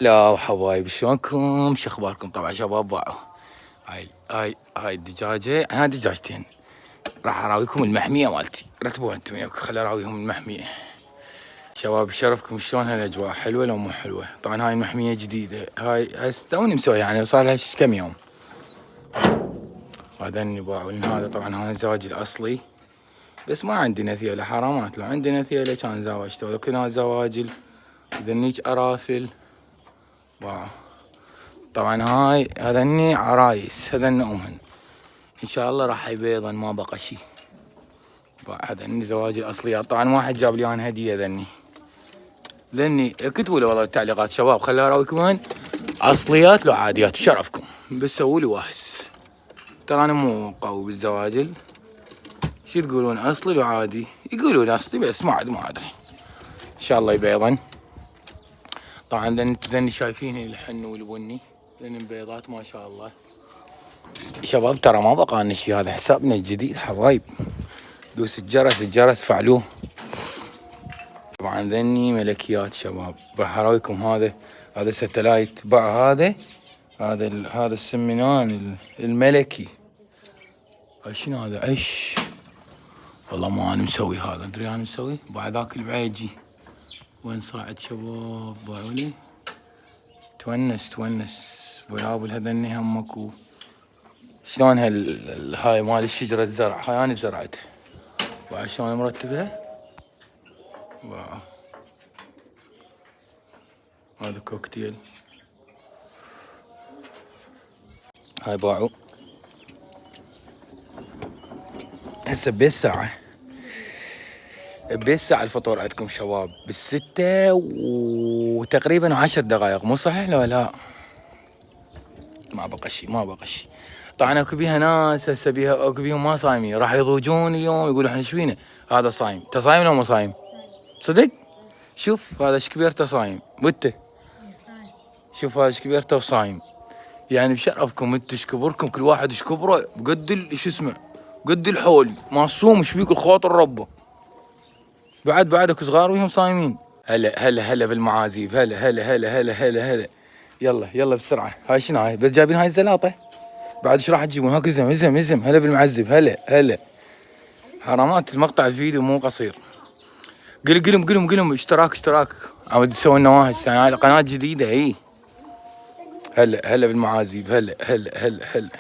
لا حبايبي شلونكم؟ شو اخباركم؟ طبعا شباب باعوا هاي الدجاجة، انا دجاجتين راح اراويكم المحمية مالتي، رتبوها انتم وياكم خلي اراويهم المحمية. شباب شرفكم، شلون هالاجواء؟ حلوة لو مو حلوة؟ طبعا هاي محمية جديدة، هاي توني مسويها يعني صار لها كم يوم. هذا اللي باعوا لنا، هذا طبعا هذا الزواج الاصلي، بس ما عندي نثيلة حرامات، لو عندي نثيلة كان زواجته، ولكن هذا زواجل ذنيك ارافل باعوا. طبعا هذني عرايس، هذني امهن ان شاء الله راح يبيضن ما بقى شي. هذني زواجي الاصليات، طبعا واحد جاب لي انا هديه. ذني كتبوا لي والله التعليقات شباب، خليني اراويكم وين اصليات لو عاديات بشرفكم، بس سووا لي واهس، ترى انا مو قوي بالزواجل. شو تقولون اصلي لو عادي؟ يقولون اصلي بس ما ادري ان شاء الله يبيضن. طبعا ذني شايفين الحن والبني، ذني بيضات ما شاء الله. شباب ترى ما بقى لنا شي، هذا حسابنا الجديد حبايب، دوس الجرس فعلوه. طبعا ذني ملكيات شباب، راح اراويكم هذا ستلايت باع، هذا السمنان الملكي. شنو هذا؟ عش والله ما انا مسوي هذا، ادري انا مسوي بعد ذاك البعيجي. وين صاعد شباب باعوا لي؟ تونس بلابل هذني همكو. شلون هاي مال الشجرة الزرع، هاي انا زرعتها بعد شلون مرتبها. هذا كوكتيل، هاي باعوا هسه بالساعة الفطور عندكم شباب بالستة وتقريبا 10 دقائق، مو صحيح لو لا؟ ما بقى شي. طبعا اكو بيها ناس هسه بيها اكو بيهم ما صايمين، راح يضوجون اليوم يقولوا احنا شوينا هذا صايم. انت صايم لو مو صايم؟ صدق؟ شوف هذا ايش كبيرته صايم، وانت شوف هذا ايش كبيرته وصايم. يعني بشرفكم انتم ايش كبركم، كل واحد ايش كبره بقد شو اسمه، قد الحول معصوم، ايش بيك الخاطر ربه. بعدك صغار ويهم صايمين. هلا بالمعازيب، هلا. يلا بسرعه. هاي شنو هاي؟ بس جايبين هاي الزلاطه بعد، ايش راح تجيبون؟ هاك زم هلا بالمعذب. هلا حرامات، المقطع الفيديو مو قصير. قلم اشتراك عم تسوي لنا واهس، يعني هاي قناه جديده. هلا بالمعازيب، هلا